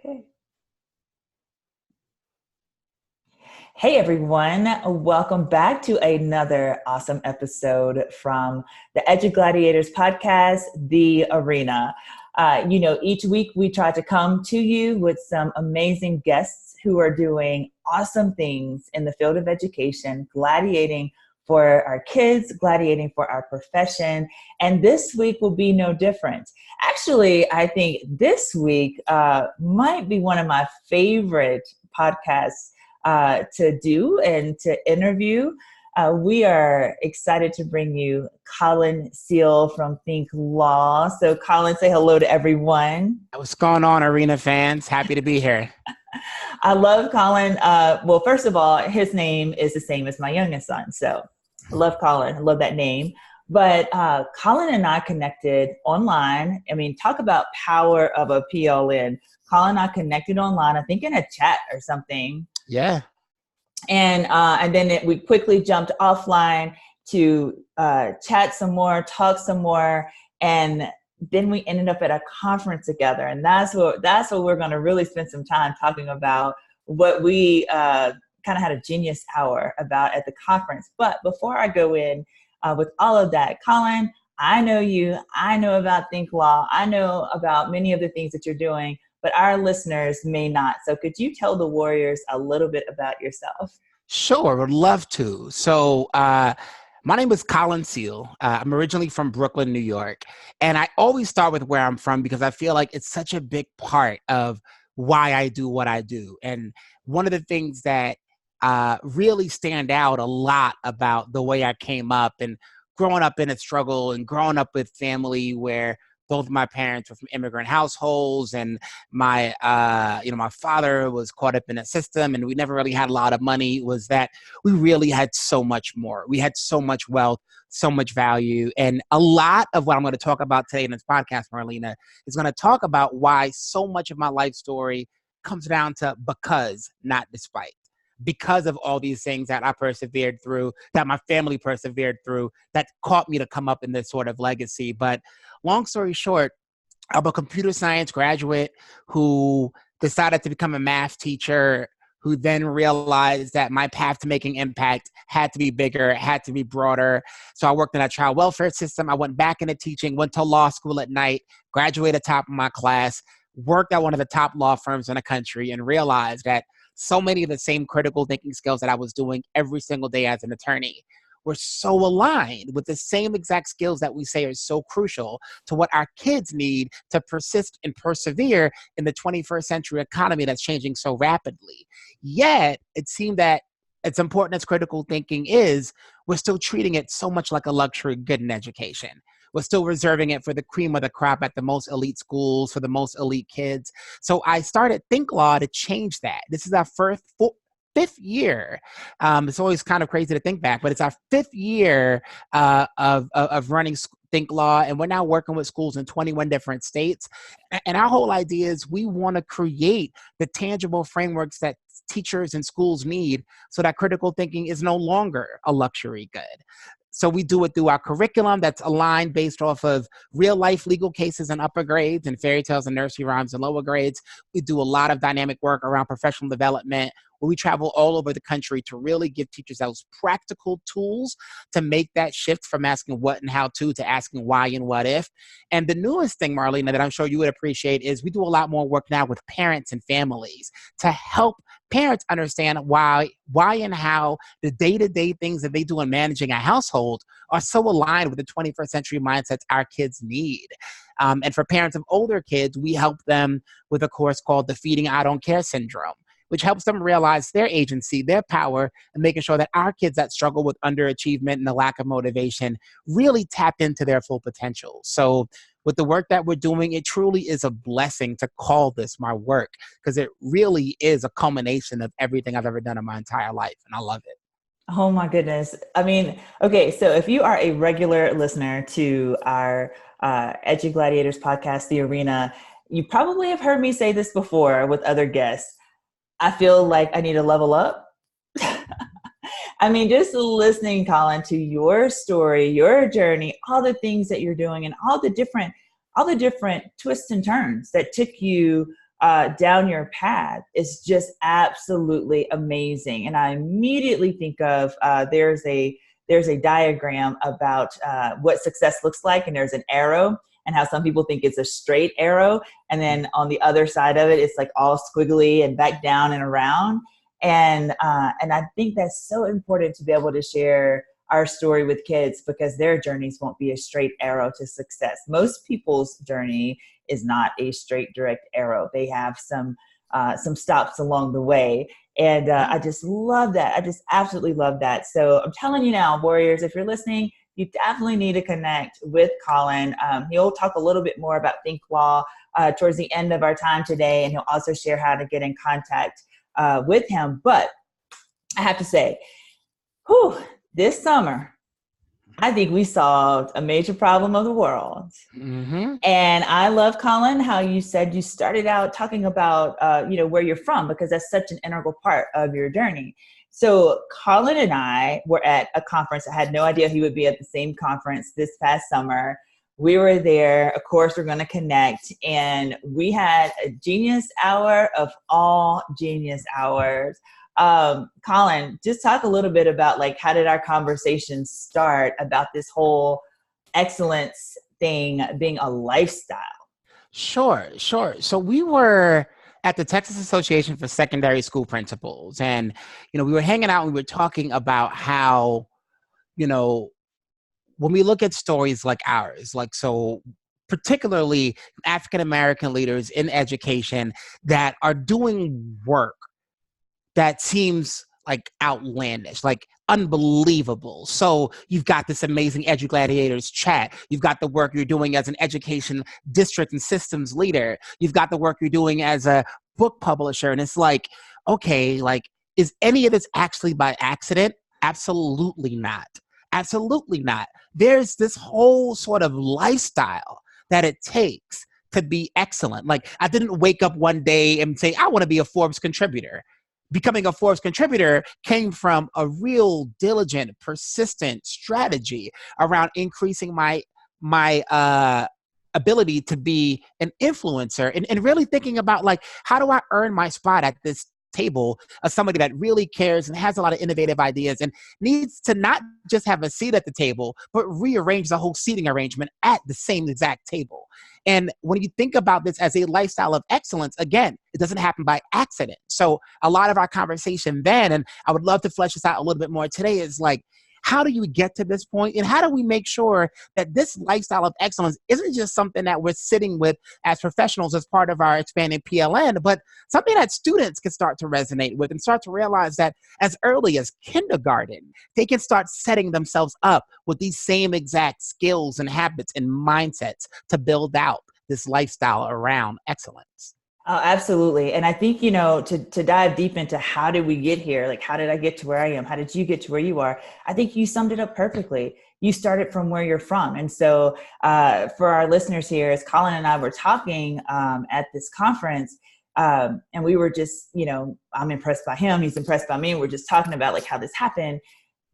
Okay. Hey everyone, welcome back to another awesome episode from the EduGladiators podcast, The Arena. Each week we try to come to you with some amazing guests who are doing awesome things in the field of education, gladiating for our kids, gladiating for our profession. And this week will be no different. Actually, I think this week might be one of my favorite podcasts to do and to interview. We are excited to bring you Colin Seale from Think Law. So Colin, say hello to everyone. What's going on, Arena fans? Happy to be here. I love Colin. Well, first of all, his name is the same as my youngest son. So I love Colin. I love that name. But Colin and I connected online. I mean, talk about power of a PLN. Colin and I connected online, I think in a chat or something. Yeah. And then we quickly jumped offline to chat some more, talk some more, and then we ended up at a conference together. And that's what we're going to really spend some time talking about, what we kind of had a genius hour about at the conference. But before I go in with all of that, Colin, I know you. I know about Think Law. I know about many of the things that you're doing, but our listeners may not. So could you tell the Warriors a little bit about yourself? Sure, would love to. So my name is Colin Seale. I'm originally from Brooklyn, New York. And I always start with where I'm from because I feel like it's such a big part of why I do what I do. And one of the things that really stand out a lot about the way I came up and growing up in a struggle and growing up with family where both my parents were from immigrant households, and my father was caught up in a system, and we never really had a lot of money, was that we really had so much more. We had so much wealth, so much value. And a lot of what I'm going to talk about today in this podcast, Marlena, is going to talk about why so much of my life story comes down to because, not despite. Because of all these things that I persevered through, that my family persevered through, that caught me to come up in this sort of legacy. But long story short, I'm a computer science graduate who decided to become a math teacher, who then realized that my path to making impact had to be bigger, had to be broader. So I worked in a child welfare system. I went back into teaching, went to law school at night, graduated top of my class, worked at one of the top law firms in the country, and realized that so many of the same critical thinking skills that I was doing every single day as an attorney were so aligned with the same exact skills that we say are so crucial to what our kids need to persist and persevere in the 21st century economy that's changing so rapidly. Yet, it seemed that as important as critical thinking is, we're still treating it so much like a luxury good in education. We're still reserving it for the cream of the crop at the most elite schools, for the most elite kids. So I started Think Law to change that. This is our fifth year. It's always kind of crazy to think back, but it's our fifth year of running Think Law, and we're now working with schools in 21 different states. And our whole idea is we want to create the tangible frameworks that teachers and schools need so that critical thinking is no longer a luxury good. So we do it through our curriculum that's aligned based off of real life legal cases in upper grades and fairy tales and nursery rhymes in lower grades. We do a lot of dynamic work around professional development, where we travel all over the country to really give teachers those practical tools to make that shift from asking what and how to asking why and what if. And the newest thing, Marlena, that I'm sure you would appreciate is we do a lot more work now with parents and families to help parents understand why and how the day-to-day things that they do in managing a household are so aligned with the 21st century mindsets our kids need. And for parents of older kids, we help them with a course called Defeating I Don't Care Syndrome, which helps them realize their agency, their power, and making sure that our kids that struggle with underachievement and the lack of motivation really tap into their full potential. So with the work that we're doing, it truly is a blessing to call this my work, because it really is a culmination of everything I've ever done in my entire life, and I love it. Oh my goodness. I mean, okay, so if you are a regular listener to our EduGladiators podcast, The Arena, you probably have heard me say this before with other guests. I feel like I need to level up. I mean, just listening, Colin, to your story, your journey, all the things that you're doing, and all the different twists and turns that took you down your path is just absolutely amazing. And I immediately think of there's a diagram about what success looks like, and there's an arrow, and how some people think it's a straight arrow, and then on the other side of it, it's like all squiggly and back down and around. And I think that's so important to be able to share our story with kids, because their journeys won't be a straight arrow to success. Most people's journey is not a straight, direct arrow. They have some stops along the way. And I just love that. I just absolutely love that. So I'm telling you now, warriors, if you're listening, you definitely need to connect with Colin. He'll talk a little bit more about Think Well towards the end of our time today, and he'll also share how to get in contact with him. But I have to say, this summer, I think we solved a major problem of the world. Mm-hmm. And I love, Colin, how you said you started out talking about, where you're from, because that's such an integral part of your journey. So Colin and I were at a conference. I had no idea he would be at the same conference this past summer. We were there. Of course, we're going to connect. And we had a genius hour of all genius hours. Colin, just talk a little bit about, like, how did our conversation start about this whole excellence thing being a lifestyle? Sure. So we were at the Texas Association for Secondary School Principals, and, we were hanging out and we were talking about how, when we look at stories like ours, so particularly African-American leaders in education that are doing work that seems like outlandish, like unbelievable. So you've got this amazing EduGladiators chat. You've got the work you're doing as an education district and systems leader. You've got the work you're doing as a book publisher. And it's like, okay, like, is any of this actually by accident? Absolutely not. Absolutely not. There's this whole sort of lifestyle that it takes to be excellent. Like, I didn't wake up one day and say, I want to be a Forbes contributor. Becoming a Forbes contributor came from a real diligent, persistent strategy around increasing my ability to be an influencer, and really thinking about, like, how do I earn my spot at this table as somebody that really cares and has a lot of innovative ideas and needs to not just have a seat at the table, but rearrange the whole seating arrangement at the same exact table. And when you think about this as a lifestyle of excellence, again, it doesn't happen by accident. So a lot of our conversation then, and I would love to flesh this out a little bit more today, is like, how do you get to this point? And how do we make sure that this lifestyle of excellence isn't just something that we're sitting with as professionals as part of our expanding PLN, but something that students can start to resonate with and start to realize that as early as kindergarten, they can start setting themselves up with these same exact skills and habits and mindsets to build out this lifestyle around excellence. Oh, absolutely. And I think, to dive deep into how did we get here? Like, how did I get to where I am? How did you get to where you are? I think you summed it up perfectly. You started from where you're from. And so for our listeners here, as Colin and I were talking at this conference, and we were just, I'm impressed by him. He's impressed by me. We're just talking about, like, how this happened.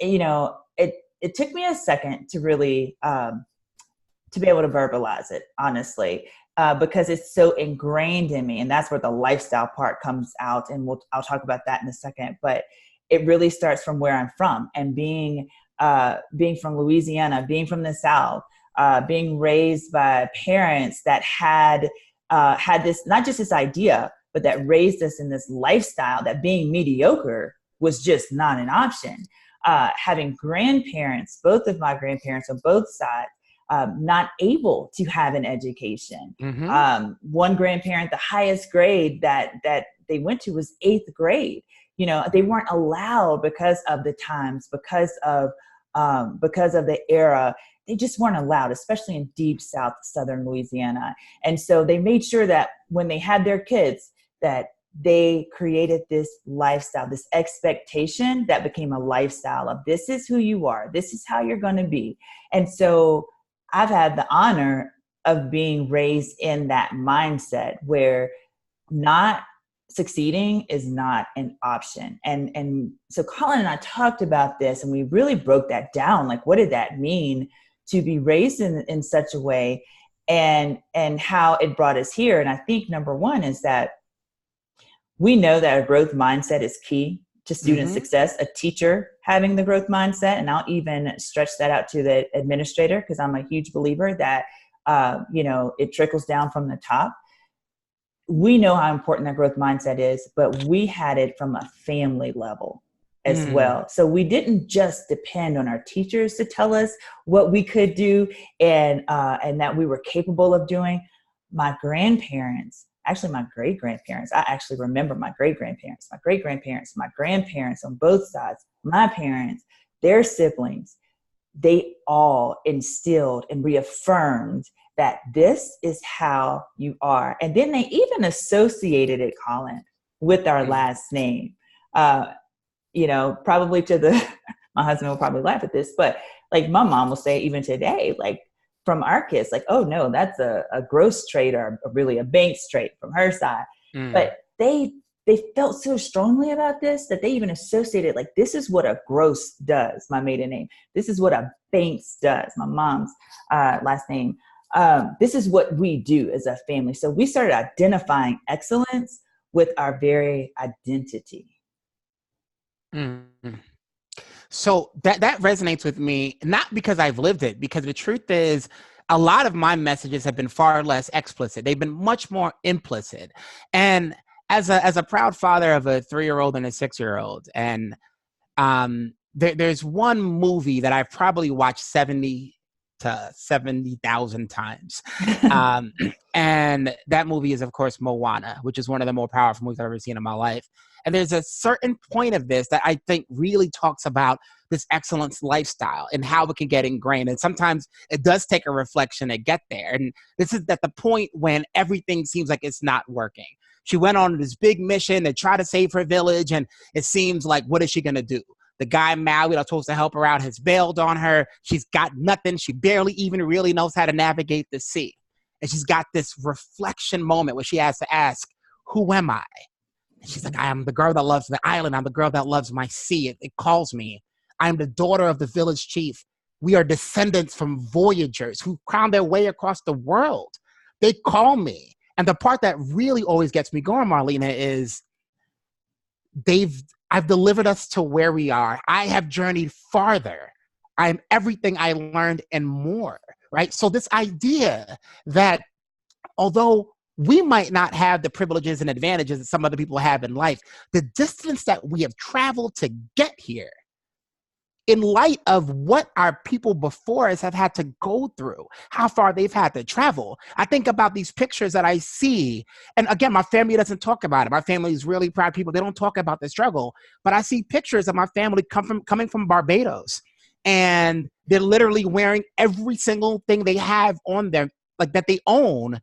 It took me a second to really, to be able to verbalize it, honestly. Because it's so ingrained in me, and that's where the lifestyle part comes out, and I'll talk about that in a second. But it really starts from where I'm from, and being from Louisiana, being from the South, being raised by parents that had this, not just this idea, but that raised us in this lifestyle that being mediocre was just not an option. Having grandparents, both of my grandparents on both sides, not able to have an education. Mm-hmm. One grandparent, the highest grade that they went to was 8th grade. They weren't allowed because of the times, because of the era. They just weren't allowed, especially in deep southern Louisiana. And so they made sure that when they had their kids, that they created this lifestyle, this expectation that became a lifestyle of, this is who you are. This is how you're going to be. And so I've had the honor of being raised in that mindset where not succeeding is not an option. And so Colin and I talked about this, and we really broke that down. Like, what did that mean to be raised in such a way? and how it brought us here. And I think number one is that we know that a growth mindset is key to student success, a teacher having the growth mindset. And I'll even stretch that out to the administrator, because I'm a huge believer that, it trickles down from the top. We know how important that growth mindset is, but we had it from a family level as well. So we didn't just depend on our teachers to tell us what we could do and that we were capable of doing. My grandparents, actually my great-grandparents, I actually remember my great-grandparents, my grandparents on both sides, my parents, their siblings, they all instilled and reaffirmed that this is how you are. And then they even associated it, Colin, with our last name. Probably my husband will probably laugh at this, but like my mom will say even today, like from our kids, like, oh no, that's a gross trait or really a Banks trait from her side. But they felt so strongly about this that they even associated, like, this is what a Gross does, my maiden name. This is what a Banks does, my mom's last name. This is what we do as a family. So we started identifying excellence with our very identity. So that resonates with me, not because I've lived it, because the truth is a lot of my messages have been far less explicit. They've been much more implicit. And as a proud father of a 3-year-old and a 6-year-old, and there's one movie that I've probably watched 70 to 70,000 times. And that movie is, of course, Moana, which is one of the more powerful movies I've ever seen in my life. And there's a certain point of this that I think really talks about this excellence lifestyle and how it can get ingrained. And sometimes it does take a reflection to get there. And this is at the point when everything seems like it's not working. She went on this big mission to try to save her village. And it seems like, what is she going to do? The guy, Maui, that's supposed to help her out, has bailed on her. She's got nothing. She barely even really knows how to navigate the sea. And she's got this reflection moment where she has to ask, who am I? And she's like, I am the girl that loves the island. I'm the girl that loves my sea. It calls me. I'm the daughter of the village chief. We are descendants from voyagers who crowned their way across the world. They call me. And the part that really always gets me going, Marlena, is I've delivered us to where we are. I have journeyed farther. I am everything I learned and more, right? So this idea that although we might not have the privileges and advantages that some other people have in life, the distance that we have traveled to get here, in light of what our people before us have had to go through, how far they've had to travel. I think about these pictures that I see. And again, my family doesn't talk about it. My family is really proud people. They don't talk about the struggle. But I see pictures of my family coming from Barbados. And they're literally wearing every single thing they have on them, like that they own,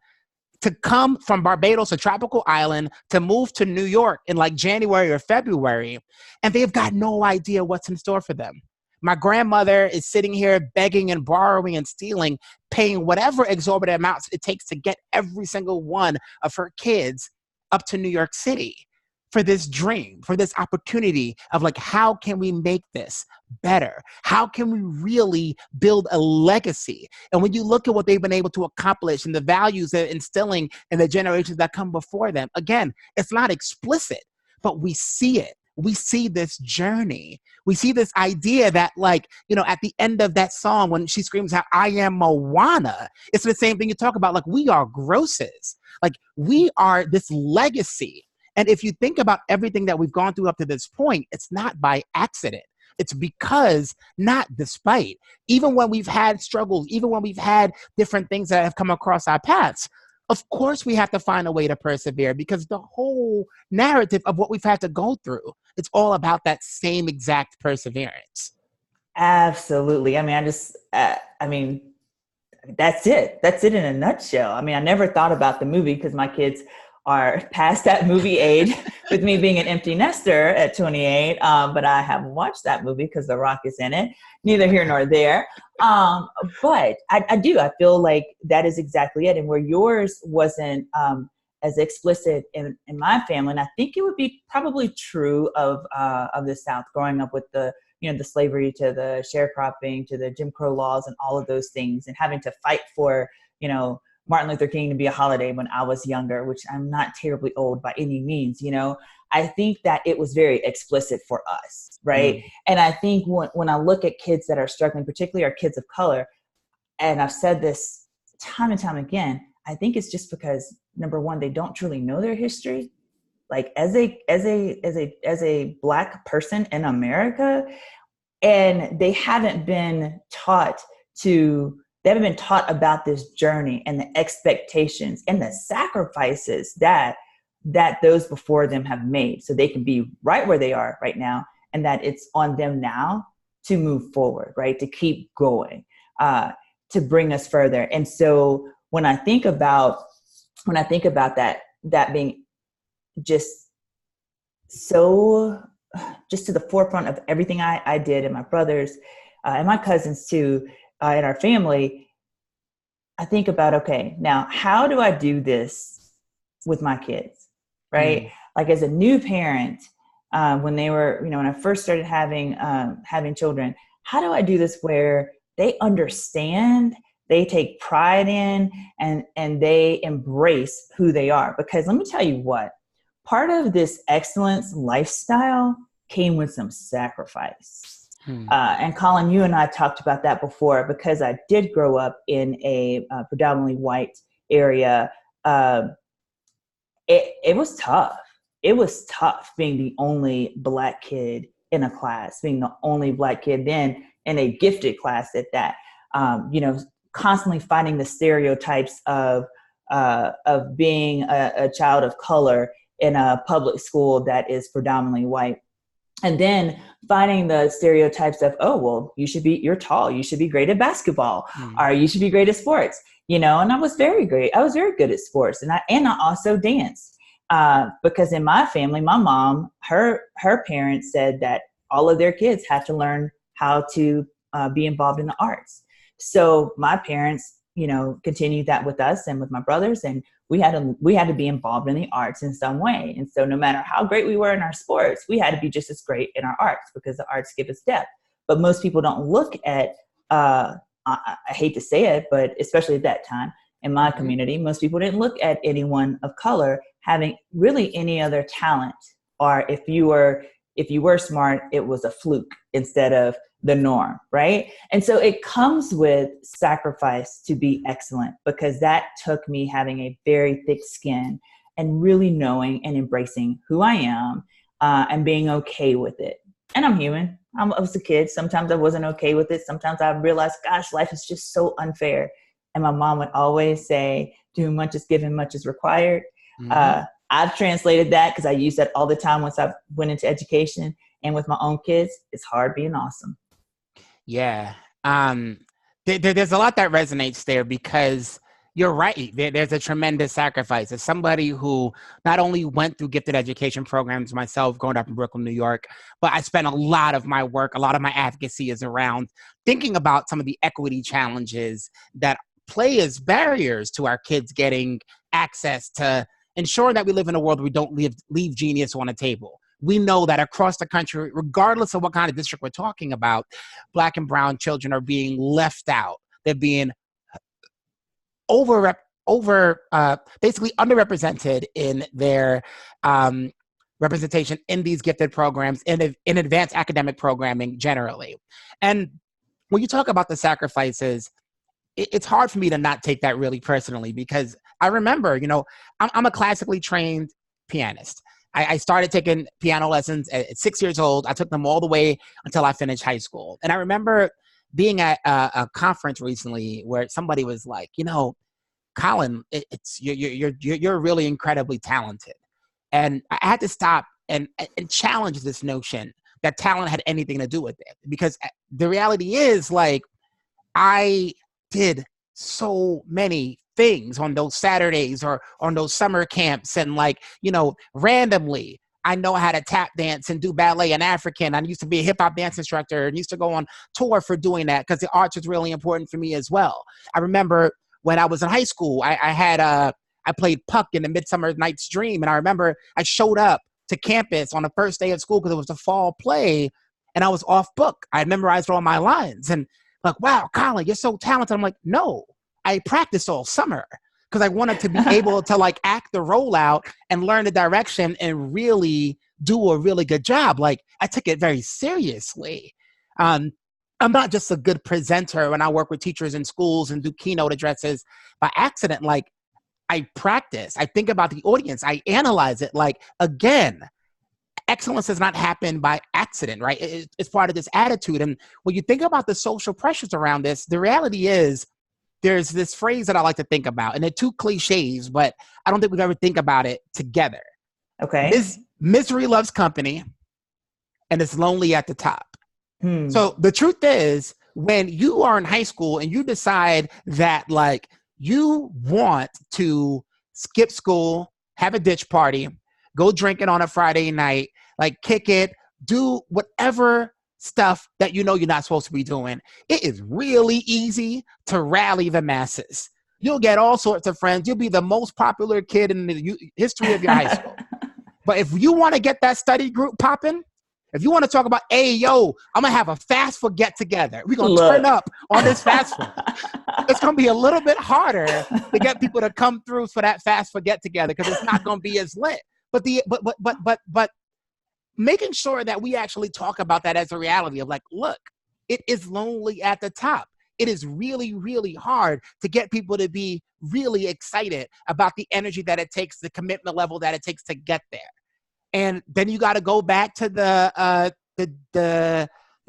to come from Barbados, a tropical island, to move to New York in like January or February. And they've got no idea what's in store for them. My grandmother is sitting here begging and borrowing and stealing, paying whatever exorbitant amounts it takes to get every single one of her kids up to New York City for this dream, for this opportunity of like, how can we make this better? How can we really build a legacy? And when you look at what they've been able to accomplish and the values they're instilling in the generations that come before them, again, it's not explicit, but we see it. We see this journey. We see this idea that, like, you know, at the end of that song, when she screams out, I am Moana, it's the same thing you talk about. Like, we are grosses. Like, we are this legacy. And if you think about everything that we've gone through up to this point, it's not by accident. It's because, not despite, even when we've had struggles, even when we've had different things that have come across our paths, of course we have to find a way to persevere, because the whole narrative of what we've had to go through, it's all about that same exact perseverance. Absolutely. I mean, that's it. That's it in a nutshell. I mean, I never thought about the movie because my kids are past that movie age with me being an empty nester at 28. But I have watched that movie because The Rock is in it. Neither here nor there. But I do. I feel like that is exactly it. And where yours wasn't as explicit in my family, and I think it would be probably true of the South, growing up with the slavery to the sharecropping to the Jim Crow laws and all of those things, and having to fight for Martin Luther King to be a holiday when I was younger, which I'm not terribly old by any means, I think that it was very explicit for us, right? And I think when I look at kids that are struggling, particularly our kids of color, and I've said this time and time again, I think it's just because, number one, they don't truly know their history. Like as a Black person in America, and they haven't been taught about this journey and the expectations and the sacrifices that those before them have made, so they can be right where they are right now, and that it's on them now to move forward, right? To keep going, to bring us further. And so when I think about that being just so just to the forefront of everything I did, and my brothers and my cousins too, in our family, I think about, okay, now how do I do this with my kids, right? Like as a new parent, when they were, when I first started having children, how do I do this where they understand, they take pride in, and they embrace who they are? Because let me tell you what, part of this excellence lifestyle came with some sacrifice. And Colin, you and I talked about that before, because I did grow up in a predominantly white area. It was tough. It was tough being the only Black kid in a class, being the only Black kid then in a gifted class at that. Constantly fighting the stereotypes of being a child of color in a public school that is predominantly white. And then finding the stereotypes of, oh, well, you're tall, you should be great at basketball, or you should be great at sports, and I was very great. I was very good at sports. And I also danced, because in my family, my mom, her parents said that all of their kids had to learn how to be involved in the arts. So my parents, continued that with us and with my brothers, and we had to be involved in the arts in some way. And so no matter how great we were in our sports, we had to be just as great in our arts, because the arts give us depth. But most people don't look at, I hate to say it, but especially at that time in my community, most people didn't look at anyone of color having really any other talent. Or if you were smart, it was a fluke instead of the norm, right? And so it comes with sacrifice to be excellent, because that took me having a very thick skin and really knowing and embracing who I am, and being okay with it. And I'm human. I was a kid. Sometimes I wasn't okay with it. Sometimes I realized, gosh, life is just so unfair. And my mom would always say, to whom much is given, much is required. I've translated that, because I use that all the time once I went into education. And with my own kids, it's hard being awesome. Yeah. There's a lot that resonates there, because you're right. There's a tremendous sacrifice. As somebody who not only went through gifted education programs myself, growing up in Brooklyn, New York, but I spent a lot of my work, a lot of my advocacy is around thinking about some of the equity challenges that play as barriers to our kids getting access to ensure that we live in a world where we don't leave genius on a table. We know that across the country, regardless of what kind of district we're talking about, Black and brown children are being left out. They're being basically underrepresented in their representation in these gifted programs, in advanced academic programming generally. And when you talk about the sacrifices, it's hard for me to not take that really personally, because I remember, I'm a classically trained pianist. I started taking piano lessons at 6 years old. I took them all the way until I finished high school. And I remember being at a conference recently where somebody was like, Colin, you're really incredibly talented. And I had to stop and challenge this notion that talent had anything to do with it. Because the reality is, like, I did so many things on those Saturdays or on those summer camps, and randomly I know how to tap dance and do ballet and African. I used to be a hip hop dance instructor and used to go on tour for doing that, because the arts was really important for me as well. I remember when I was in high school, I played Puck in the Midsummer Night's Dream, and I remember I showed up to campus on the first day of school because it was the fall play, and I was off book. I memorized all my lines, and like, wow, Colin, you're so talented. I'm like, no, I practiced all summer. because I wanted to be able to like act the role out and learn the direction and really do a really good job. Like I took it very seriously. I'm not just a good presenter when I work with teachers in schools and do keynote addresses by accident. Like I practice, I think about the audience, I analyze it. Like, again, excellence does not happen by accident, right? It's part of this attitude. And when you think about the social pressures around this, the reality is there's this phrase that I like to think about, and they're two cliches, but I don't think we've ever think about it together. Okay. Misery loves company, and it's lonely at the top. Hmm. So the truth is, when you are in high school and you decide that like you want to skip school, have a ditch party, go drinking on a Friday night, like kick it, do whatever stuff that you know you're not supposed to be doing, it is really easy to rally the masses. You'll get all sorts of friends. You'll be the most popular kid in the history of your high school. But if you want to get that study group popping, if you want to talk about, hey, yo, I'm going to have a FAFSA get together. We're going to turn up on this FAFSA. It's going to be a little bit harder to get people to come through for that FAFSA get together because it's not going to be as lit. But making sure that we actually talk about that as a reality of like, look, it is lonely at the top. It is really, really hard to get people to be really excited about the energy that it takes, the commitment level that it takes to get there. And then you got to go back to the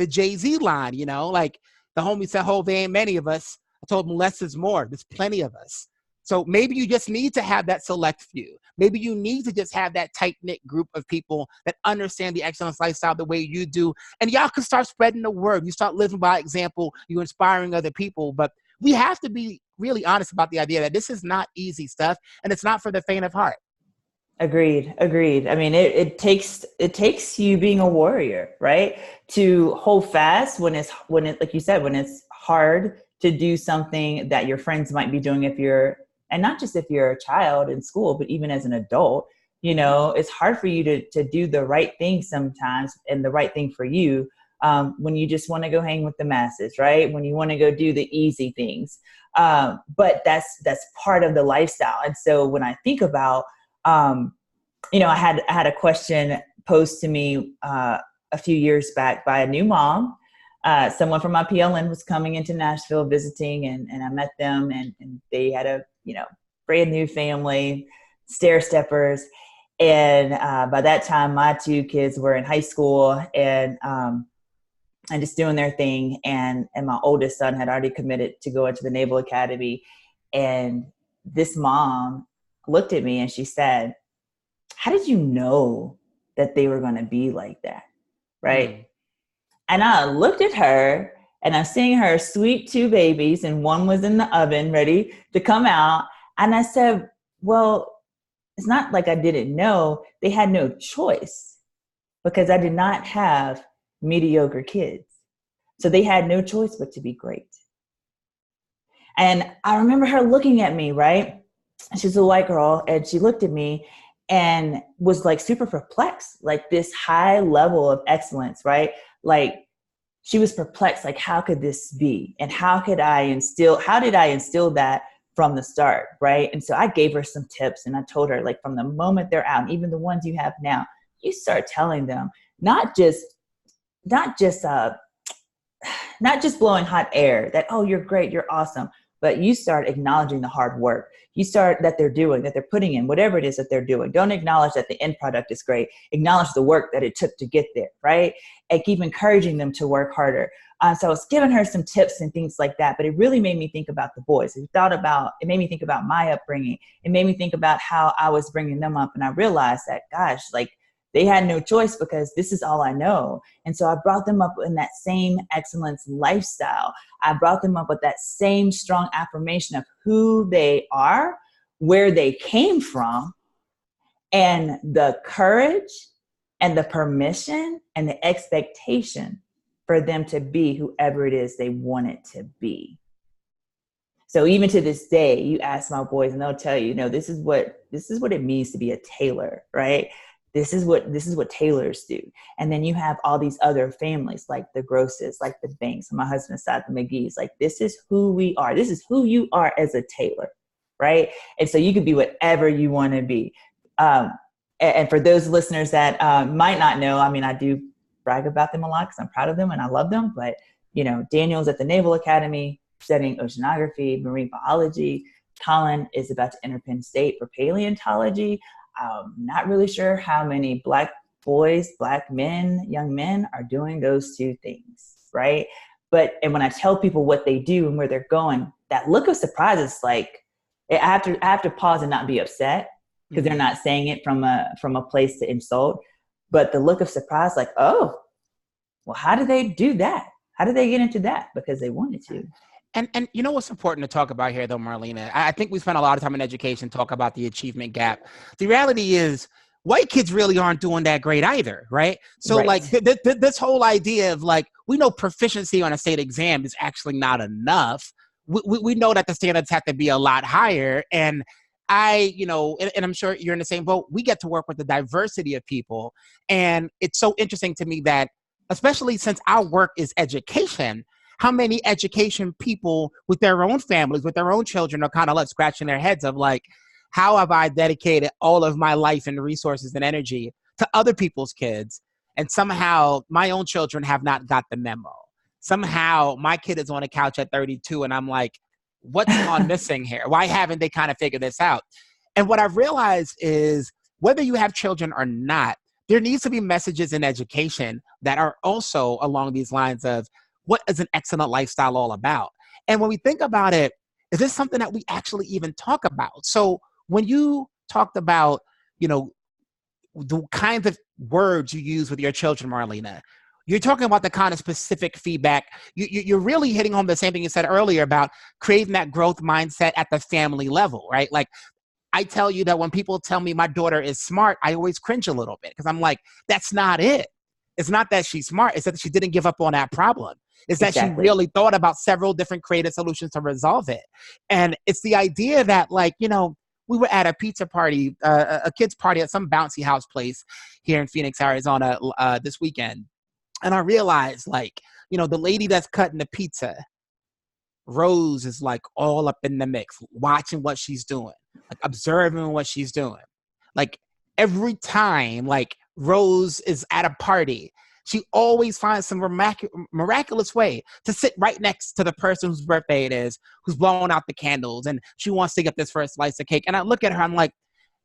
Jay-Z line, you know, like the homie said, "Oh, there ain't many of us." I told him less is more. There's plenty of us. So maybe you just need to have that select few. Maybe you need to just have that tight-knit group of people that understand the excellence lifestyle the way you do. And y'all can start spreading the word. You start living by example. You're inspiring other people. But we have to be really honest about the idea that this is not easy stuff, and it's not for the faint of heart. Agreed. I mean, it takes you being a warrior, right? To hold fast when it, like you said, when it's hard to do something that your friends might be doing and not just if you're a child in school, but even as an adult, you know, it's hard for you to do the right thing sometimes and the right thing for you when you just want to go hang with the masses, right? When you want to go do the easy things. But that's part of the lifestyle. And so when I think about, you know, I had a question posed to me a few years back by a new mom. Someone from my PLN was coming into Nashville visiting, and I met them, and they had a, you know, brand new family, stair steppers. And by that time, my two kids were in high school and just doing their thing. And my oldest son had already committed to go into the Naval Academy. And this mom looked at me and she said, "How did you know that they were going to be like that?" Right. Mm. And I looked at her and I'm seeing her sweet two babies, and one was in the oven ready to come out. And I said, well, it's not like I didn't know. They had no choice because I did not have mediocre kids. So they had no choice but to be great. And I remember her looking at me, right? She's a white girl, and she looked at me and was like super perplexed, like this high level of excellence, right? Like she was perplexed, like how could this be? And how did I instill that from the start, right? And so I gave her some tips, and I told her, like, from the moment they're out, even the ones you have now, you start telling them, not just blowing hot air that, oh, you're great, you're awesome, but you start acknowledging the hard work. You start that they're doing, that they're putting in, whatever it is that they're doing. Don't acknowledge that the end product is great. Acknowledge the work that it took to get there, right? And keep encouraging them to work harder. So I was giving her some tips and things like that, but it really made me think about the boys. It made me think about my upbringing. It made me think about how I was bringing them up. And I realized that, gosh, like, they had no choice because this is all I know. And so I brought them up in that same excellence lifestyle. I brought them up with that same strong affirmation of who they are, where they came from, and the courage and the permission and the expectation for them to be whoever it is they want it to be. So even to this day, you ask my boys and they'll tell you, this is what it means to be a tailor, right? This is what tailors do. And then you have all these other families, like the Grosses, like the Banks, on my husband's side, the McGee's. Like, this is who we are. This is who you are as a tailor, right? And so you could be whatever you want to be. And for those listeners that might not know, I mean, I do brag about them a lot because I'm proud of them and I love them. But, Daniel's at the Naval Academy studying oceanography, marine biology. Colin is about to enter Penn State for paleontology. Not really sure how many Black boys, Black men, young men are doing those two things, right? And when I tell people what they do and where they're going, that look of surprise is like, I have to pause and not be upset because they're not saying it from a place to insult. But the look of surprise, like, oh, well, how do they do that? How did they get into that? Because they wanted to. And you know what's important to talk about here, though, Marlena? I think we spend a lot of time in education talk about the achievement gap. The reality is white kids really aren't doing that great either, right? So Right. like this whole idea of like, we know proficiency on a state exam is actually not enough. We know that the standards have to be a lot higher. And and I'm sure you're in the same boat. We get to work with the diversity of people. And it's so interesting to me that, especially since our work is education, how many education people with their own families, with their own children are kind of like scratching their heads of like, how have I dedicated all of my life and resources and energy to other people's kids? And somehow my own children have not got the memo. Somehow my kid is on a couch at 32 and I'm like, what's gone missing here? Why haven't they kind of figured this out? And what I've realized is whether you have children or not, there needs to be messages in education that are also along these lines of what is an excellent lifestyle all about? And when we think about it, is this something that we actually even talk about? So when you talked about, the kinds of words you use with your children, Marlena, you're talking about the kind of specific feedback. You're really hitting home the same thing you said earlier about creating that growth mindset at the family level, right? Like, I tell you that when people tell me my daughter is smart, I always cringe a little bit because I'm like, that's not it. It's not that she's smart. It's that she didn't give up on that problem. It's that she really thought about several different creative solutions to resolve it. And it's the idea that, like, we were at a pizza party, a kid's party at some bouncy house place here in Phoenix, Arizona this weekend. And I realized, like, the lady that's cutting the pizza, Rose, is like all up in the mix, watching what she's doing, like observing what she's doing. Like every time, like Rose is at a party, she always finds some miraculous way to sit right next to the person whose birthday it is, who's blowing out the candles, and she wants to get this first slice of cake. And I look at her, I'm like,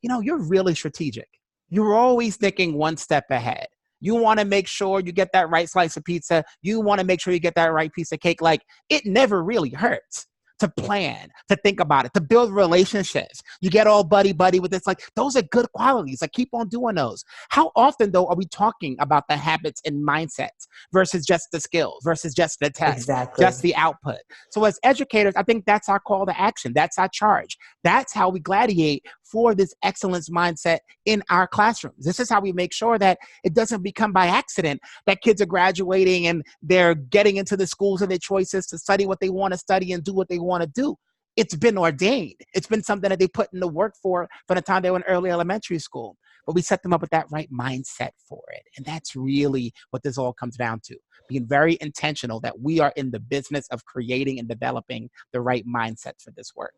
you're really strategic. You're always thinking one step ahead. You want to make sure you get that right slice of pizza. You want to make sure you get that right piece of cake. Like, it never really hurts to plan, to think about it, to build relationships. You get all buddy-buddy with this. Like, those are good qualities. Like, keep on doing those. How often, though, are we talking about the habits and mindsets versus just the skills, versus just the test, just the output? So as educators, I think that's our call to action. That's our charge. That's how we gladiate for this excellence mindset in our classrooms. This is how we make sure that it doesn't become by accident that kids are graduating and they're getting into the schools of their choices to study what they want to study and do what they want to do. It's been ordained. It's been something that they put in the work for from the time they were in early elementary school. But we set them up with that right mindset for it. And that's really what this all comes down to. Being very intentional that we are in the business of creating and developing the right mindset for this work.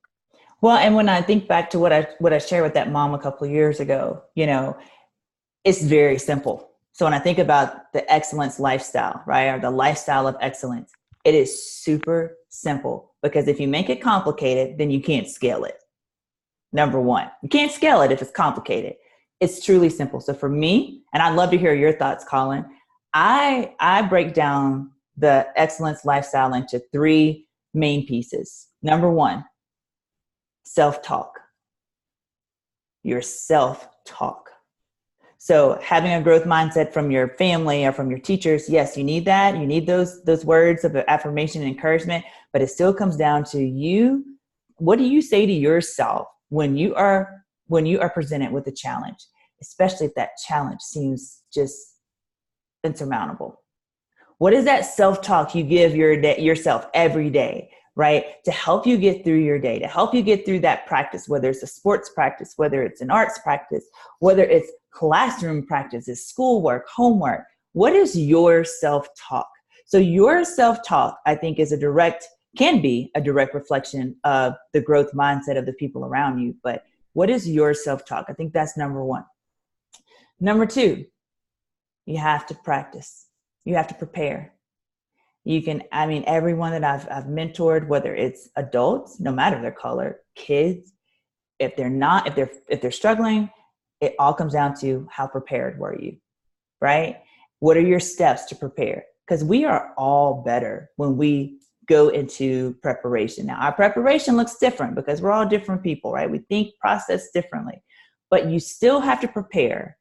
Well, and when I think back to what I shared with that mom a couple of years ago, it's very simple. So when I think about the excellence lifestyle, right, or the lifestyle of excellence, it is super simple, because if you make it complicated, then you can't scale it. Number one, you can't scale it if it's complicated. It's truly simple. So for me, and I'd love to hear your thoughts, Colin, I break down the excellence lifestyle into three main pieces. Number one, self-talk. Your self-talk. So having a growth mindset from your family or from your teachers, yes, you need that. You need those words of affirmation and encouragement, but it still comes down to you. What do you say to yourself when you are presented with a challenge, especially if that challenge seems just insurmountable? What is that self-talk you give yourself every day, right? To help you get through your day, to help you get through that practice, whether it's a sports practice, whether it's an arts practice, whether it's classroom practice, it's schoolwork, homework. What is your self-talk? So your self-talk, I think, is a direct can be a direct reflection of the growth mindset of the people around you. But what is your self-talk? I think that's number one. Number two, you have to practice. You have to prepare. You can, everyone that I've mentored, whether it's adults, no matter their color, kids, if they're struggling, it all comes down to how prepared were you, right? What are your steps to prepare? Because we are all better when we go into preparation. Now, our preparation looks different because we're all different people, right? We think, process differently, but you still have to prepare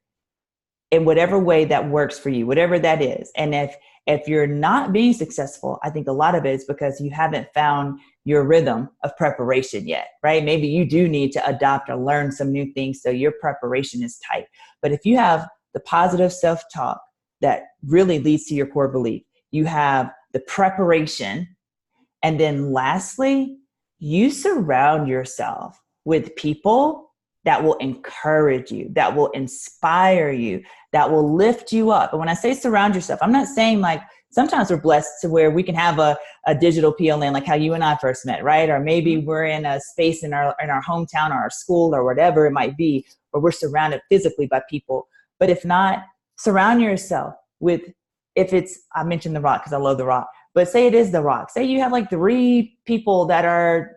in whatever way that works for you, whatever that is. And if you're not being successful, I think a lot of it is because you haven't found your rhythm of preparation yet, right? Maybe you do need to adopt or learn some new things so your preparation is tight. But if you have the positive self-talk that really leads to your core belief, you have the preparation, and then lastly, you surround yourself with people that will encourage you, that will inspire you, that will lift you up. And when I say surround yourself, I'm not saying like sometimes we're blessed to where we can have a digital PLN, like how you and I first met, right? Or maybe we're in a space in our hometown or our school or whatever it might be, where we're surrounded physically by people. But if not, surround yourself with, if it's, I mentioned The Rock because I love The Rock, but say it is The Rock. Say you have like 3 people that are,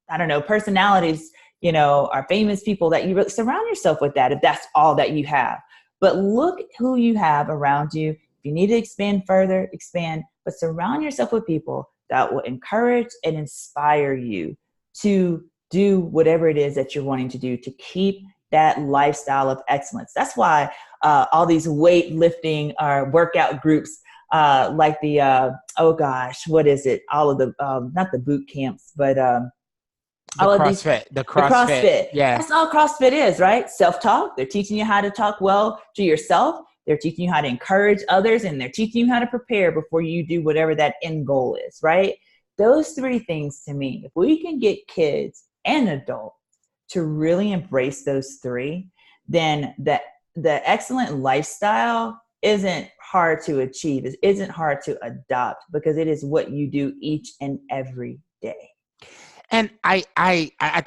I don't know, personalities, are famous people that you really surround yourself with that, if that's all that you have. But look who you have around you. If you need to expand further, expand, but surround yourself with people that will encourage and inspire you to do whatever it is that you're wanting to do to keep that lifestyle of excellence. That's why all these weightlifting or workout groups, like the, what is it? All of the, not the boot camps, but The all of CrossFit, the CrossFit. Yeah. That's all CrossFit is, right? Self-talk. They're teaching you how to talk well to yourself. They're teaching you how to encourage others, and they're teaching you how to prepare before you do whatever that end goal is, right? Those 3 things to me, if we can get kids and adults to really embrace those 3, then the excellent lifestyle isn't hard to achieve. It isn't hard to adopt because it is what you do each and every day. And I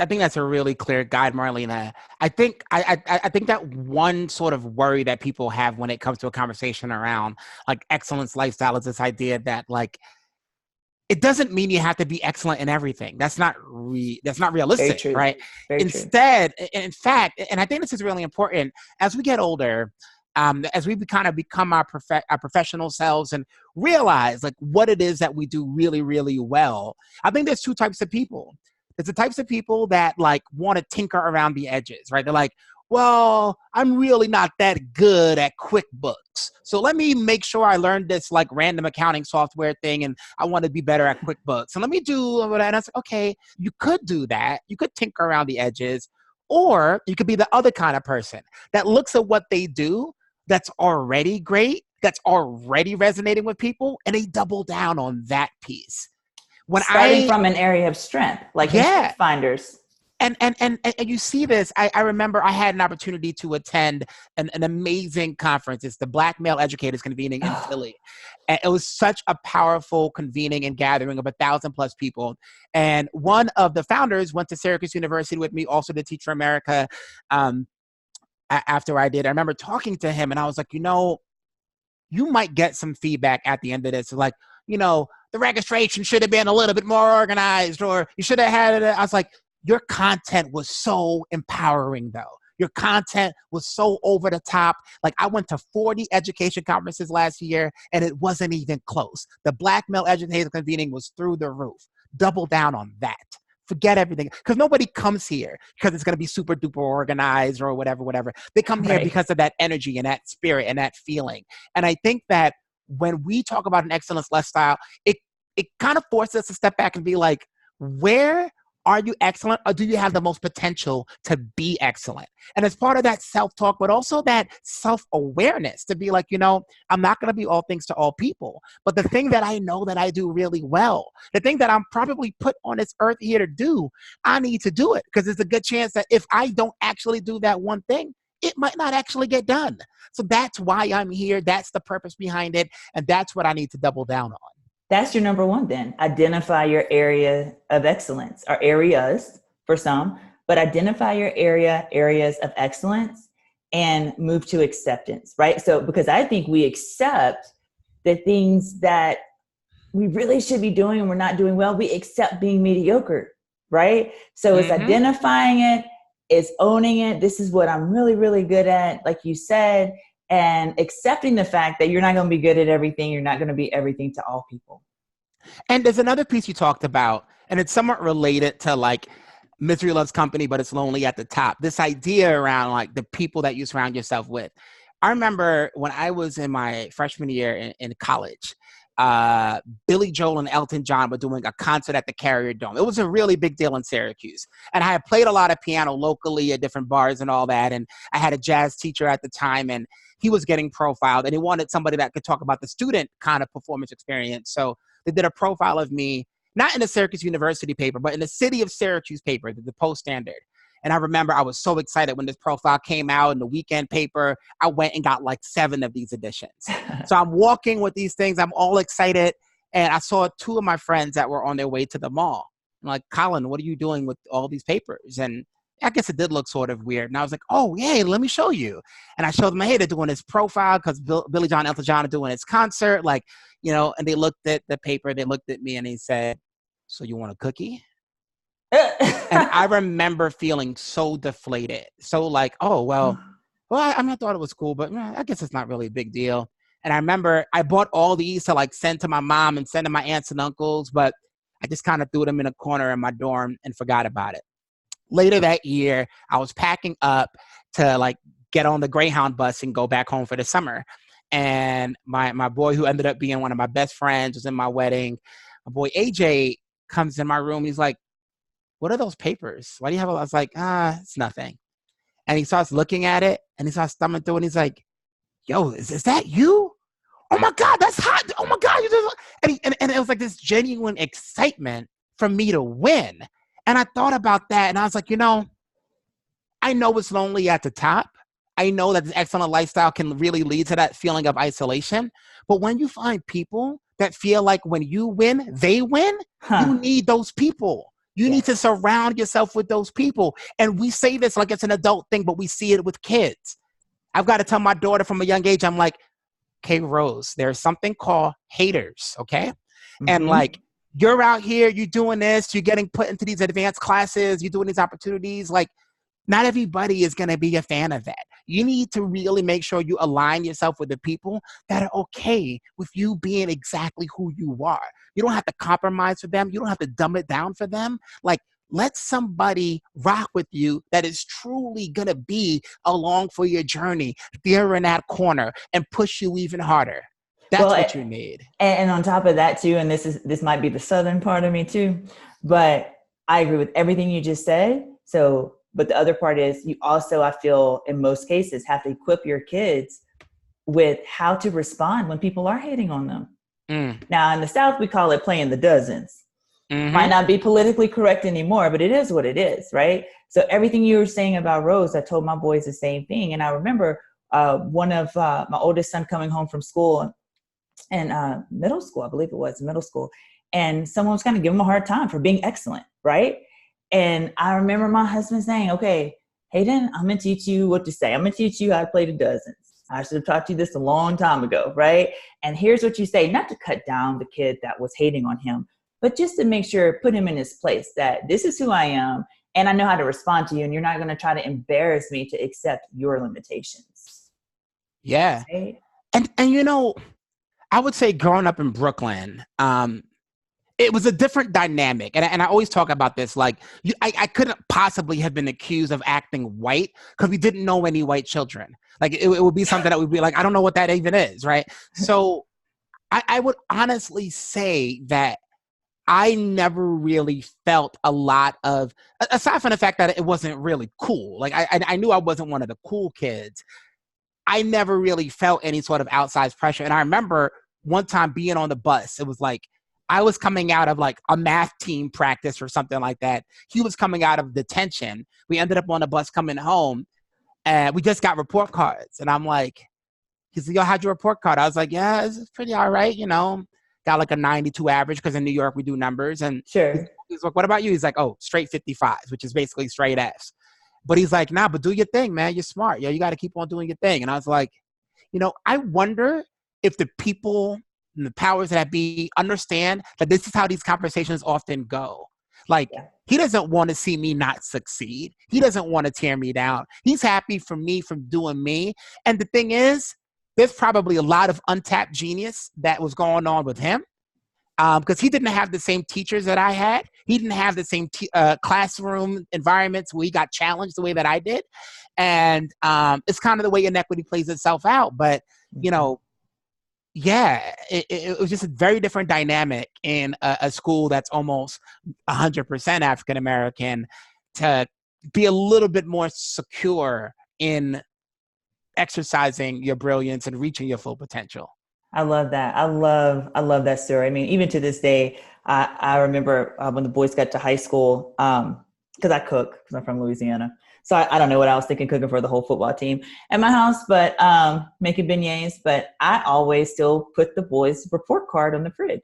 think that's a really clear guide, Marlena. I think that one sort of worry that people have when it comes to a conversation around like excellence lifestyle is this idea that like it doesn't mean you have to be excellent in everything. That's not realistic, right? Very Instead, in fact, and I think this is really important as we get older, as we kind of become our professional selves and realize like what it is that we do really, really well. I think there's 2 types of people. There's the types of people that like want to tinker around the edges, right? They're like, well, I'm really not that good at QuickBooks. So let me make sure I learned this like random accounting software thing and I want to be better at QuickBooks. So let me do that. And I was like, okay, you could do that. You could tinker around the edges. Or you could be the other kind of person that looks at what they do that's already great, that's already resonating with people, and they double down on that piece. Starting from an area of strength, like in Strength Finders. And you see this, I remember I had an opportunity to attend an amazing conference. It's the Black Male Educators convening in Philly. And it was such a powerful convening and gathering of 1,000+ people. And one of the founders went to Syracuse University with me, also to Teach for America. After I did, I remember talking to him and I was like, you might get some feedback at the end of this. Like, the registration should have been a little bit more organized, or you should have had it. I was like, your content was so empowering though. Your content was so over the top. Like I went to 40 education conferences last year and it wasn't even close. The Black Male Educators convening was through the roof. Double down on that. Forget everything. Because nobody comes here because it's going to be super duper organized or whatever. They come here because of that energy and that spirit and that feeling. And I think that when we talk about an excellence lifestyle, it kind of forces us to step back and be like, where are you excellent, or do you have the most potential to be excellent? And as part of that self-talk, but also that self-awareness to be like, I'm not going to be all things to all people, but the thing that I know that I do really well, the thing that I'm probably put on this earth here to do, I need to do it because there's a good chance that if I don't actually do that one thing, it might not actually get done. So that's why I'm here. That's the purpose behind it. And that's what I need to double down on. That's your number one then. Identify your area of excellence, or areas for some, but identify your areas of excellence and move to acceptance, right? So, because I think we accept the things that we really should be doing and we're not doing well, we accept being mediocre, right? So it's identifying it, it's owning it. This is what I'm really, really good at, like you said, and accepting the fact that you're not going to be good at everything. You're not going to be everything to all people. And there's another piece you talked about, and it's somewhat related to like misery loves company, but it's lonely at the top. This idea around like the people that you surround yourself with. I remember when I was in my freshman year in college, Billy Joel and Elton John were doing a concert at the Carrier Dome. It was a really big deal in Syracuse. And I had played a lot of piano locally at different bars and all that. And I had a jazz teacher at the time, and he was getting profiled, and he wanted somebody that could talk about the student kind of performance experience. So they did a profile of me, not in the Syracuse University paper, but in the City of Syracuse paper, the Post Standard. And I remember I was so excited when this profile came out in the weekend paper. I went and got like 7 of these editions. So I'm walking with these things. I'm all excited. And I saw 2 of my friends that were on their way to the mall. I'm like, Colin, what are you doing with all these papers? And I guess it did look sort of weird. And I was like, oh, yeah, let me show you. And I showed them, hey, they're doing this profile because Billy John, Elton John are doing his concert. Like, you know, and they looked at the paper. They looked at me and he said, so you want a cookie? And I remember feeling so deflated. So like, oh, well, I mean, I thought it was cool, but I guess it's not really a big deal. And I remember I bought all these to like send to my mom and send to my aunts and uncles, but I just kind of threw them in a corner in my dorm and forgot about it. Later that year, I was packing up to like get on the Greyhound bus and go back home for the summer. And my boy, who ended up being one of my best friends, was in my wedding. My boy AJ comes in my room. He's like, what are those papers? Why do you have? I was like, it's nothing. And he starts looking at it and he starts thumbing through and he's like, yo, is that you? Oh my God, that's hot. Oh my God. And it was like this genuine excitement for me to win. And I thought about that and I was like, you know it's lonely at the top. I know that this excellent lifestyle can really lead to that feeling of isolation. But when you find people that feel like when you win, they win, you need those people. You need to surround yourself with those people. And we say this like it's an adult thing, but we see it with kids. I've got to tell my daughter from a young age, I'm like, okay, Rose, there's something called haters, okay? And like, you're out here, you're doing this, you're getting put into these advanced classes, you're doing these opportunities. Like, not everybody is going to be a fan of that. You need to really make sure you align yourself with the people that are okay with you being exactly who you are. You don't have to compromise for them. You don't have to dumb it down for them. Like, let somebody rock with you that is truly going to be along for your journey, there in that corner, and push you even harder. That's what you need. And on top of that too, and this might be the Southern part of me too, but I agree with everything you just said. So, but the other part is you also, I feel in most cases, have to equip your kids with how to respond when people are hating on them. Now in the South, we call it playing the dozens. Might not be politically correct anymore, but it is what it is, right? So everything you were saying about Rose, I told my boys the same thing. And I remember one of my oldest son coming home from school and middle school, I believe it was middle school. And someone was kind of giving him a hard time for being excellent, right? And I remember my husband saying, okay, Hayden, I'm going to teach you what to say. I'm going to teach you how to play the dozens. I should have taught you this a long time ago, right? And here's what you say, not to cut down the kid that was hating on him, but just to make sure, put him in his place that this is who I am and I know how to respond to you and you're not going to try to embarrass me to accept your limitations. Yeah. Right? And you know, I would say growing up in Brooklyn, it was a different dynamic. And I always talk about this, like I couldn't possibly have been accused of acting white because we didn't know any white children. Like it would be something that would be like, I don't know what that even is, right? So I would honestly say that I never really felt a lot of, aside from the fact that it wasn't really cool. Like I knew I wasn't one of the cool kids. I never really felt any sort of outsized pressure. And I remember one time being on the bus, it was like, I was coming out of like a math team practice or something like that. He was coming out of detention. We ended up on a bus coming home and we just got report cards. And I'm like, he's like, yo, how'd your report card? I was like, yeah, it's pretty all right. You know, got like a 92 average, because in New York we do numbers. And Sure. he's like, what about you? He's like, oh, straight 55s, which is basically straight Fs. But he's like, nah, but do your thing, man. You're smart. You got to keep on doing your thing. And I was like, I wonder if the people and the powers that be understand that this is how these conversations often go. Like, Yeah. he doesn't want to see me not succeed. He doesn't want to tear me down. He's happy for me from doing me. And the thing is, there's probably a lot of untapped genius that was going on with him, because he didn't have the same teachers that I had. He didn't have the same classroom environments where he got challenged the way that I did. And it's kind of the way inequity plays itself out. But, it was just a very different dynamic in a school that's almost 100% African-American, to be a little bit more secure in exercising your brilliance and reaching your full potential. I love that. I love that story. I mean, even to this day, I remember when the boys got to high school, because I cook, because I'm from Louisiana. So I don't know what I was thinking cooking for the whole football team at my house, but making beignets. But I always still put the boys' report card on the fridge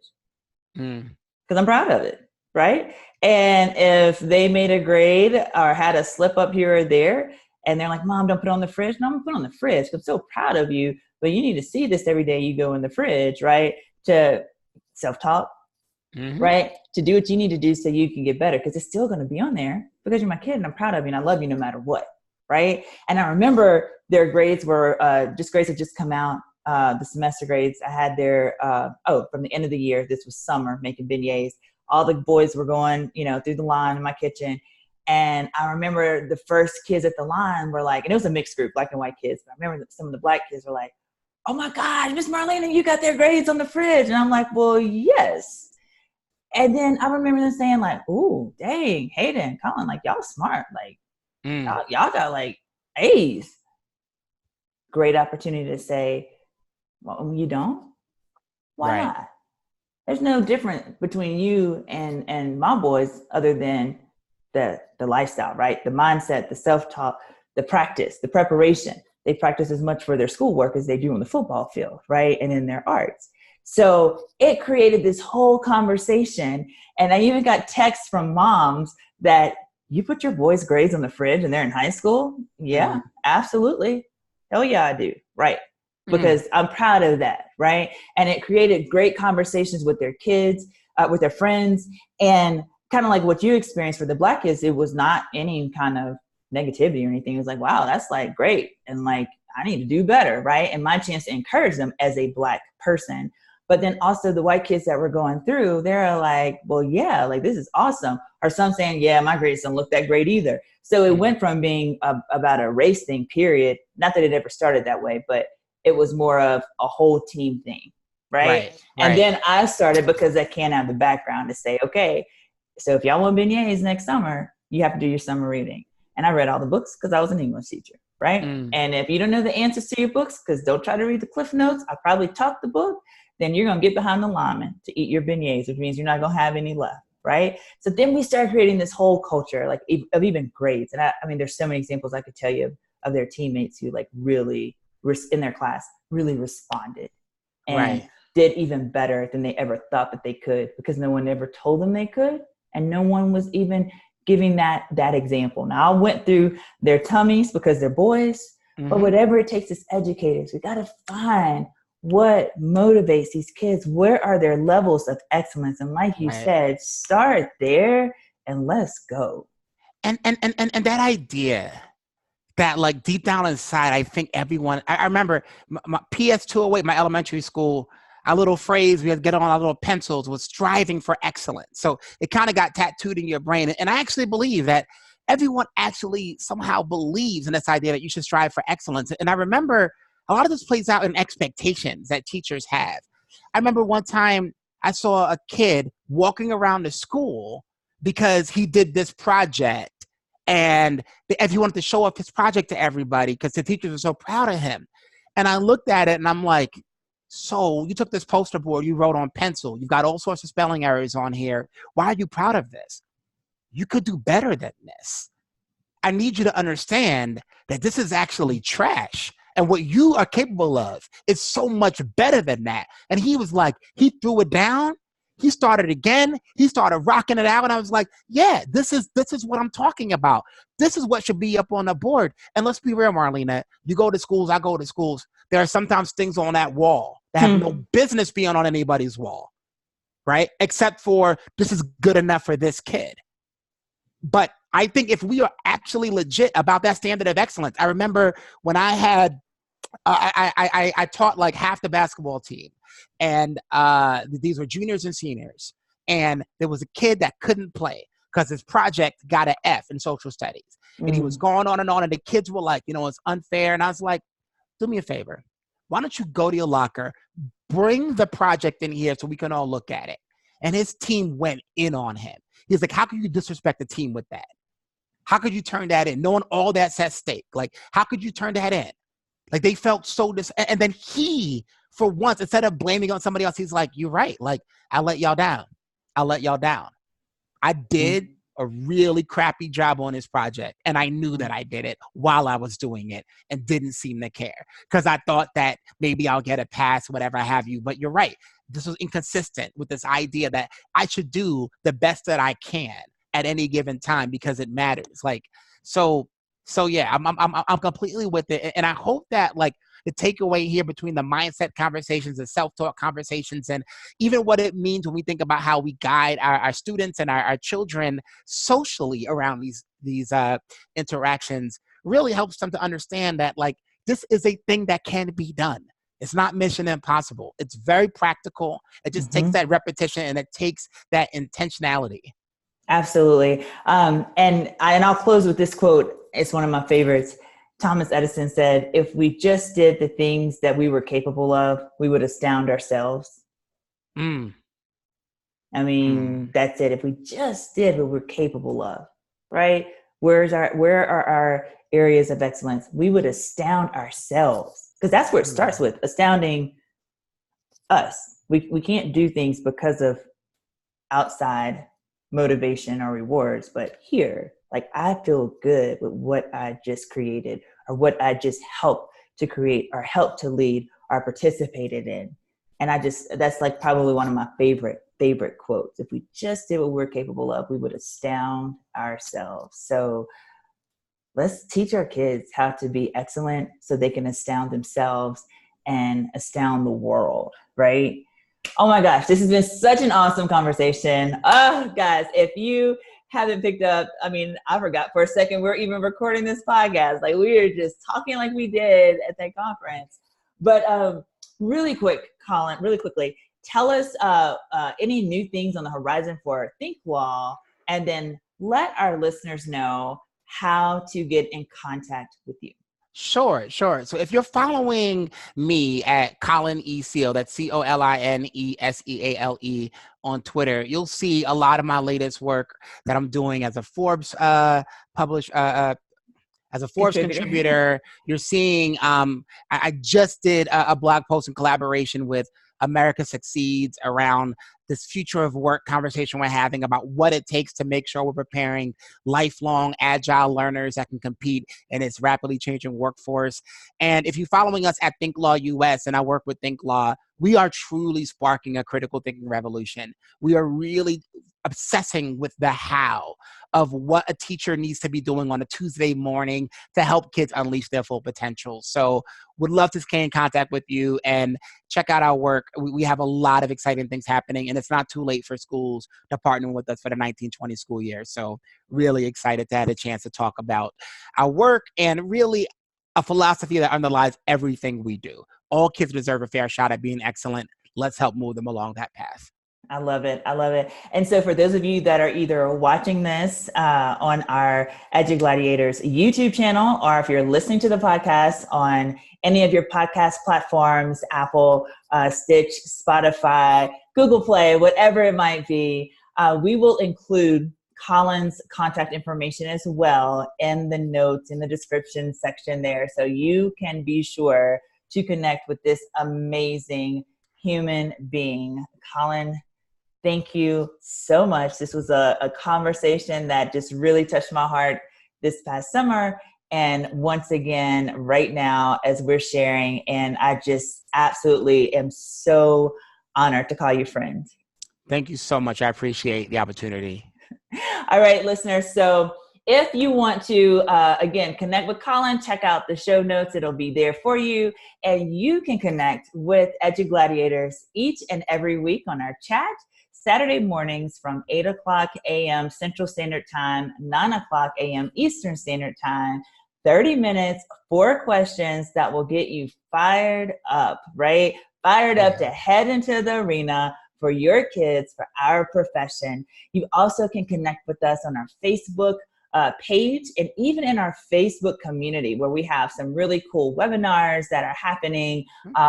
because I'm proud of it, right? And if they made a grade or had a slip up here or there, and they're like, Mom, don't put it on the fridge. No, I'm going to put it on the fridge. I'm so proud of you. But you need to see this every day you go in the fridge, right? To self-talk, right? To do what you need to do so you can get better, because it's still going to be on there because you're my kid and I'm proud of you and I love you no matter what, right? And I remember their grades were, grades had just come out, the semester grades. I had their, from the end of the year, this was summer, making beignets. All the boys were going, through the line in my kitchen. And I remember the first kids at the line were like, and it was a mixed group, black and white kids. But I remember some of the black kids were like, oh my God, Miss Marlena, you got their grades on the fridge. And I'm like, well, yes. And then I remember them saying like, ooh, dang, Hayden, Colin, like y'all smart. Like y'all got like A's. Great opportunity to say, well, you don't? Why not? There's no difference between you and my boys other than the lifestyle, right? The mindset, the self-talk, the practice, the preparation. They practice as much for their schoolwork as they do on the football field, right? And in their arts. So it created this whole conversation. And I even got texts from moms that, you put your boys' grades on the fridge and they're in high school? Yeah, absolutely. Hell yeah, I do. Right. Because I'm proud of that. Right. And it created great conversations with their kids, with their friends, and kind of like what you experienced for the black kids. It was not any kind of negativity or anything. It was like, wow, that's like great. And like, I need to do better. Right. And my chance to encourage them as a black person. But then also the white kids that were going through, they're like, well, yeah, like this is awesome. Or some saying, yeah, my grades don't look that great either. So it went from being about a race thing, period. Not that it ever started that way, but it was more of a whole team thing. Right. And then I started, because I can't have the background, to say, okay, so if y'all want beignets next summer, you have to do your summer reading. And I read all the books because I was an English teacher. Right. And if you don't know the answers to your books, because don't try to read the Cliff Notes, I probably taught the book, then you're going to get behind the lineman to eat your beignets, which means you're not going to have any left. Right. So then we started creating this whole culture, like of even grades. And I mean, there's so many examples I could tell you of their teammates who like really in their class really responded and did even better than they ever thought that they could, because no one ever told them they could. And no one was even giving that example. Now I went through their tummies because they're boys, but whatever it takes as educators, we got to find what motivates these kids. Where are their levels of excellence? And like you said, start there and let's go. And that idea that like deep down inside, I think everyone, I remember my PS208, my elementary school, our little phrase we had to get on our little pencils was striving for excellence. So it kind of got tattooed in your brain. And I actually believe that everyone actually somehow believes in this idea that you should strive for excellence. And I remember a lot of this plays out in expectations that teachers have. I remember one time I saw a kid walking around the school because he did this project, and if he wanted to show off his project to everybody because the teachers were so proud of him. And I looked at it and I'm like, so you took this poster board, you wrote on pencil, you've got all sorts of spelling errors on here. Why are you proud of this? You could do better than this. I need you to understand that this is actually trash. And what you are capable of is so much better than that. And he was like, he threw it down. He started again. He started rocking it out. And I was like, yeah, this is what I'm talking about. This is what should be up on the board. And let's be real, Marlena, you go to schools, I go to schools. There are sometimes things on that wall that have no business being on anybody's wall, right? Except for this is good enough for this kid. But I think if we are actually legit about that standard of excellence, I remember when I had, I taught like half the basketball team, and these were juniors and seniors, and there was a kid that couldn't play because his project got an F in social studies, and he was going on, and the kids were like, it's unfair, and I was like, do me a favor, why don't you go to your locker, bring the project in here so we can all look at it. And his team went in on him. He's like, how could you disrespect the team with that? How could you turn that in? Knowing all that's at stake. Like, how could you turn that in? Like, they felt so and then he, for once, instead of blaming on somebody else, he's like, you're right. Like, I let y'all down. I did a really crappy job on this project, and I knew that I did it while I was doing it and didn't seem to care because I thought that maybe I'll get a pass, whatever have you. But you're right. This was inconsistent with this idea that I should do the best that I can at any given time because it matters. Like, so yeah, I'm completely with it. And I hope that like the takeaway here between the mindset conversations, the self-talk conversations, and even what it means when we think about how we guide our students and our children socially around these interactions really helps them to understand that like this is a thing that can be done. It's not mission impossible. It's very practical. It just takes that repetition and it takes that intentionality. Absolutely. And I'll close with this quote. It's one of my favorites. Thomas Edison said, if we just did the things that we were capable of, we would astound ourselves. I mean, that's it. If we just did what we're capable of, right? Where are our areas of excellence? We would astound ourselves, because that's where it starts with, astounding us. We can't do things because of outside motivation or rewards, but here, like, I feel good with what I just created or what I just helped to create or helped to lead or participated in. And that's like probably one of my favorite quotes. If we just did what we're capable of, we would astound ourselves. So let's teach our kids how to be excellent so they can astound themselves and astound the world, right? Oh my gosh, this has been such an awesome conversation. Oh, guys, if you haven't picked up, I mean, I forgot for a second we're even recording this podcast. Like, we are just talking like we did at that conference. But really quickly, tell us any new things on the horizon for ThinkWall, and then let our listeners know how to get in contact with you. Sure. So if you're following me at Colin E. Seale, that's COLINESEALE on Twitter, you'll see a lot of my latest work that I'm doing as a Forbes contributor. You're seeing, I just did a blog post in collaboration with America Succeeds around this future of work conversation we're having about what it takes to make sure we're preparing lifelong agile learners that can compete in its rapidly changing workforce. And if you're following us at Think Law US, and I work with Think Law, we are truly sparking a critical thinking revolution. We are really obsessing with the how of what a teacher needs to be doing on a Tuesday morning to help kids unleash their full potential. So would love to stay in contact with you and check out our work. We have a lot of exciting things happening, and it's not too late for schools to partner with us for the 1920 school year. So really excited to have a chance to talk about our work and really a philosophy that underlies everything we do. All kids deserve a fair shot at being excellent. Let's help move them along that path. I love it. And so for those of you that are either watching this on our EduGladiators YouTube channel, or if you're listening to the podcast on any of your podcast platforms, Apple, Stitch, Spotify, Google Play, whatever it might be, we will include Colin's contact information as well in the notes, in the description section there. So you can be sure to connect with this amazing human being. Colin, thank you so much. This was a conversation that just really touched my heart this past summer. And once again, right now, as we're sharing, and I just absolutely am so honored to call you friend. Thank you so much. I appreciate the opportunity. All right, listeners. So if you want to, again, connect with Colin, check out the show notes. It'll be there for you. And you can connect with EduGladiators each and every week on our chat, Saturday mornings from 8 o'clock a.m. Central Standard Time, 9 o'clock a.m. Eastern Standard Time. 30 minutes, 4 questions that will get you fired up, right? Fired up to head into the arena for your kids, for our profession. You also can connect with us on our Facebook page and even in our Facebook community, where we have some really cool webinars that are happening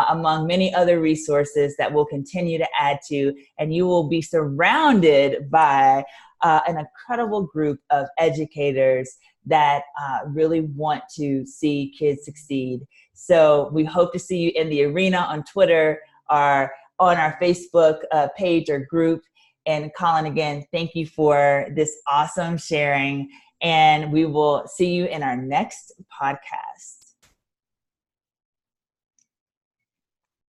among many other resources that we'll continue to add to. And you will be surrounded by an incredible group of educators that really want to see kids succeed. So we hope to see you in the arena on Twitter or on our Facebook page or group. And Colin, again, thank you for this awesome sharing. And we will see you in our next podcast.